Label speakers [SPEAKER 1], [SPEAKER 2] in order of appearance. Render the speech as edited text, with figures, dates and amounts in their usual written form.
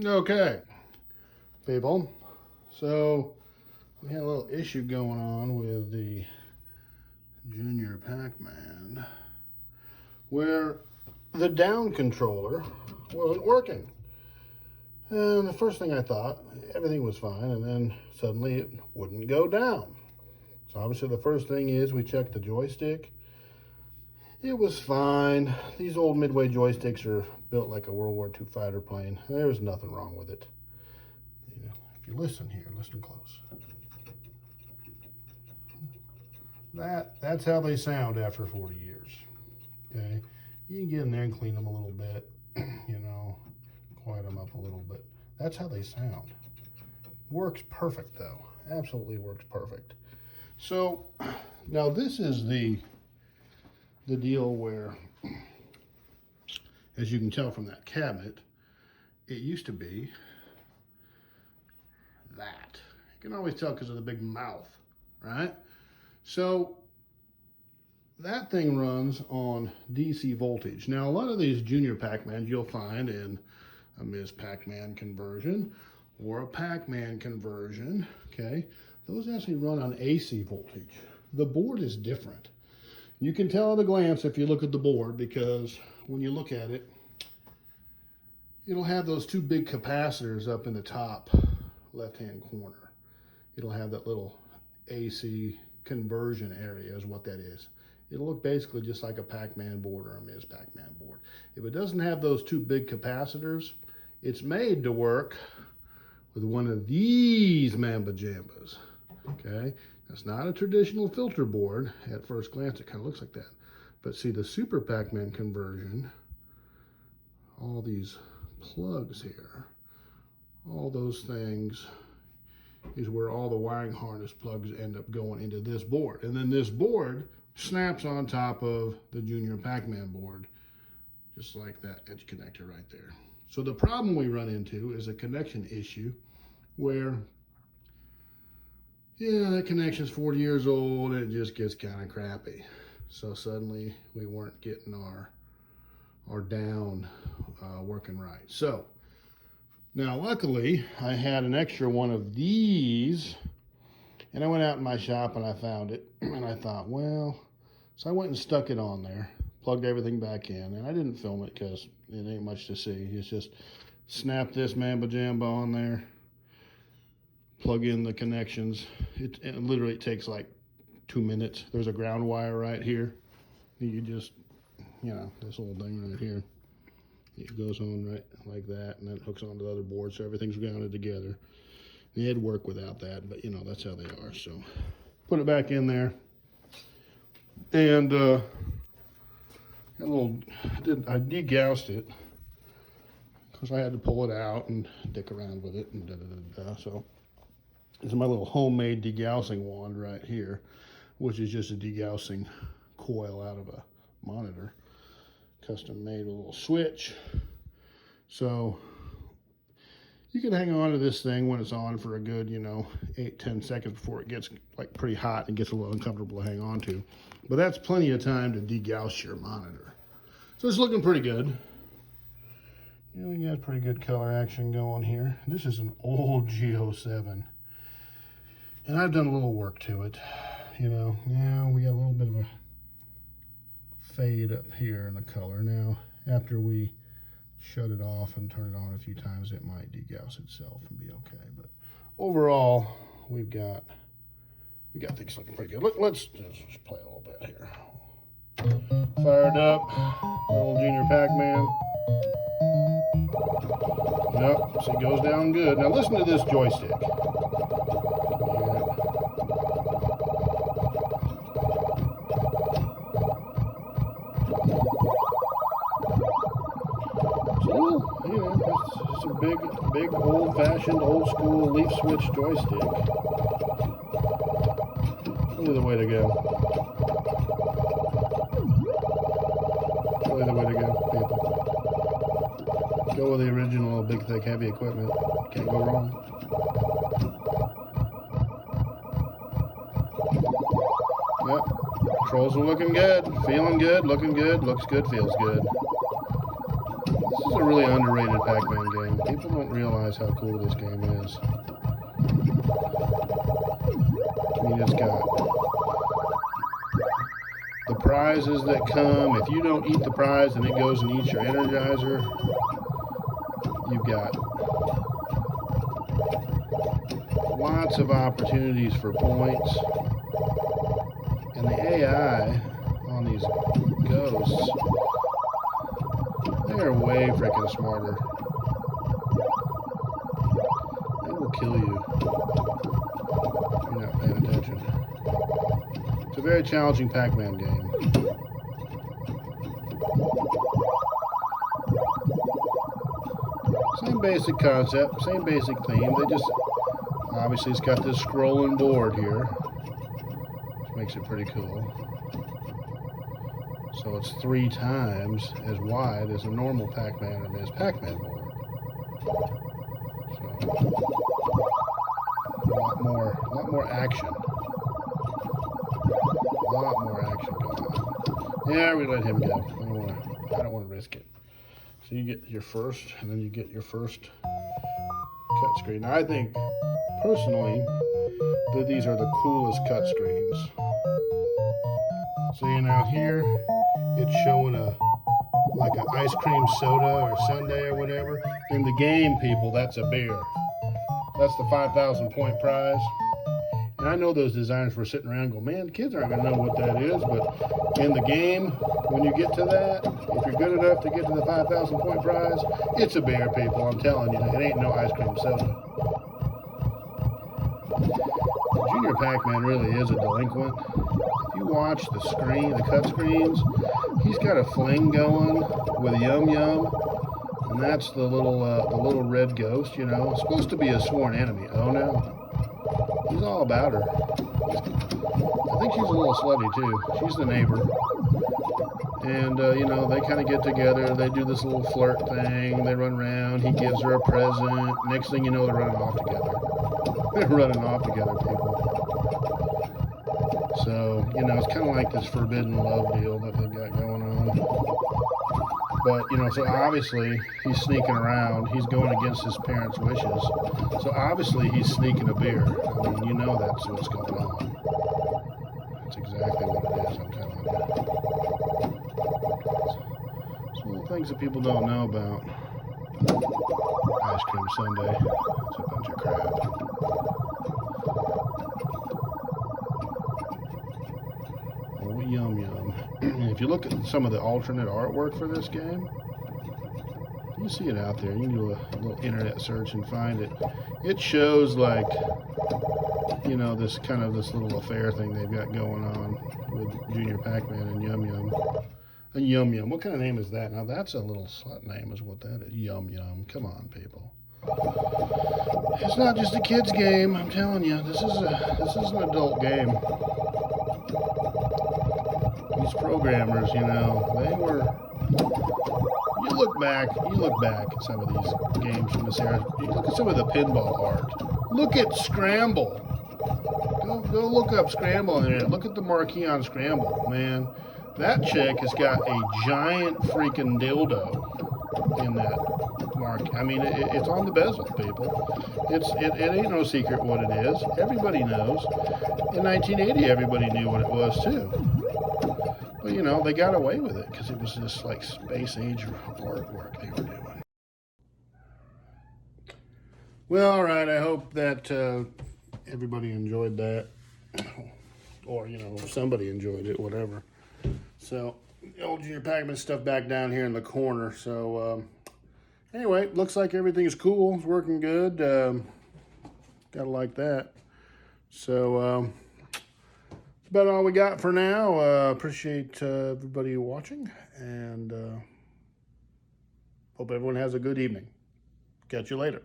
[SPEAKER 1] Okay, people. So we had a little issue going on with the Junior Pac-Man where the down controller wasn't working. And the first thing I thought, everything was fine, and then suddenly it wouldn't go down. So obviously the first thing is we checked the joystick. It was fine. These old Midway joysticks are built like a World War II fighter plane. There was nothing wrong with it. If you listen here, listen close. That's how they sound after 40 years. Okay, you can get in there and clean them a little bit, quiet them up a little bit. That's how they sound. Works perfect though. Absolutely works perfect. So now this is the deal where, as you can tell from that cabinet, it used to be that. You can always tell because of the big mouth, right? So that thing runs on DC voltage. Now, a lot of these Junior Pac-Mans you'll find in a Ms. Pac-Man conversion or a Pac-Man conversion, okay? Those actually run on AC voltage. The board is different. You can tell at a glance if you look at the board, because when you look at it, it'll have those two big capacitors up in the top left-hand corner. It'll have that little AC conversion area is what that is. It'll look basically just like a Pac-Man board or a Ms. Pac-Man board. If it doesn't have those two big capacitors, it's made to work with one of these Mamba Jambas, okay? That's not a traditional filter board. At first glance, it kind of looks like that. But see, the Super Pac-Man conversion, all these plugs here, all those things is where all the wiring harness plugs end up going into this board. And then this board snaps on top of the Junior Pac-Man board, just like that edge connector right there. So the problem we run into is a connection issue where, that connection's 40 years old and it just gets kind of crappy. So suddenly we weren't getting our down working right. So now luckily I had an extra one of these, and I went out in my shop and I found it, and I thought, well, so I went and stuck it on there, plugged everything back in, and I didn't film it because it ain't much to see. It's just snap this Mamba Jamba on there, plug in the connections. It literally takes like 2 minutes. There's a ground wire right here. You just, this little thing right here. It goes on right like that, and then it hooks onto the other board, so everything's grounded together. It'd work without that, but that's how they are. So put it back in there, and I degaussed it because I had to pull it out and dick around with it and So this is my little homemade degaussing wand right here, which is just a degaussing coil out of a monitor, custom made with a little switch. So you can hang on to this thing when it's on for a good 8-10 seconds before it gets like pretty hot and gets a little uncomfortable to hang on to, but that's plenty of time to degauss your monitor. So it's looking pretty good. We got pretty good color action going here. This is an old G07, and I've done a little work to it. Now we got a little bit of a fade up here in the color. Now, after we shut it off and turn it on a few times, it might degauss itself and be okay. But overall, we got things looking pretty good. Let's just play a little bit here. Fired up, little Junior Pac-Man. Yep, so it goes down good. Now listen to this joystick. It's a big old-fashioned, old-school leaf switch joystick. Really the way to go. Really the way to go, people. Go with the original big, thick, heavy equipment. Can't go wrong. Yep. Controls are looking good, feeling good, looking good, looks good, feels good. This is a really underrated Pac-Man game. People don't realize how cool this game is. I mean, it's got the prizes that come. If you don't eat the prize and it goes and eats your Energizer, you've got lots of opportunities for points. And the AI on these ghosts, they're way freaking smarter. They will kill you if you're not paying attention. It's a very challenging Pac-Man game. Same basic concept, same basic theme. They just, obviously it's got this scrolling board here, which makes it pretty cool. So it's 3 times as wide as a normal Pac-Man and as Pac-Man board. So a lot more action. A lot more action going on. Yeah, we let him go. I don't want to risk it. So you get your first, and then you get your first cut screen. Now, I think, personally, that these are the coolest cut screens. So, you know, here, it's showing like an ice cream soda or sundae or whatever. In the game, people, that's a beer. That's the 5,000 point prize. And I know those designers were sitting around going, man, kids aren't going to know what that is. But in the game, when you get to that, if you're good enough to get to the 5,000 point prize, it's a beer, people. I'm telling you, it ain't no ice cream soda. Junior Pac-Man really is a delinquent. If you watch the cut screens, he's got a fling going with Yum Yum. And that's the little red ghost, you know. It's supposed to be a sworn enemy. Oh, no. He's all about her. I think she's a little slutty, too. She's the neighbor. And, you know, they kind of get together. They do this little flirt thing. They run around. He gives her a present. Next thing you know, they're running off together. They're running off together, people. So, you know, it's kind of like this forbidden love deal that they've got going on. But, you know, so obviously he's sneaking around. He's going against his parents' wishes. So obviously he's sneaking a beer. I mean, you know that's what's going on. That's exactly what it is, I'm telling you. It's little things that people don't know about. Ice cream sundae. It's a bunch of crap. Oh, yum yum. If you look at some of the alternate artwork for this game, you see it out there. You can do a little internet search and find it. It shows, like, you know, this little affair thing they've got going on with Junior Pac-Man and Yum Yum. A Yum Yum. What kind of name is that? Now that's a little slut name, is what that is. Yum Yum. Come on, people. It's not just a kid's game. I'm telling you, this is an adult game. These programmers, you know, they were. You look back at some of these games from this era. You look at some of the pinball art. Look at Scramble. Go look up Scramble on the internet. Look at the marquee on Scramble, man. That chick has got a giant freaking dildo in that mark. I mean, it's on the bezel, people. It ain't no secret what it is. Everybody knows. In 1980, everybody knew what it was too. But you know, they got away with it because it was this like space age artwork they were doing. Well, all right. I hope that everybody enjoyed that, or you know, somebody enjoyed it, whatever. So, the old Junior Pac-Man stuff back down here in the corner. So, anyway, looks like everything's cool. It's working good. Gotta like that. So, that's about all we got for now. Appreciate everybody watching, and hope everyone has a good evening. Catch you later.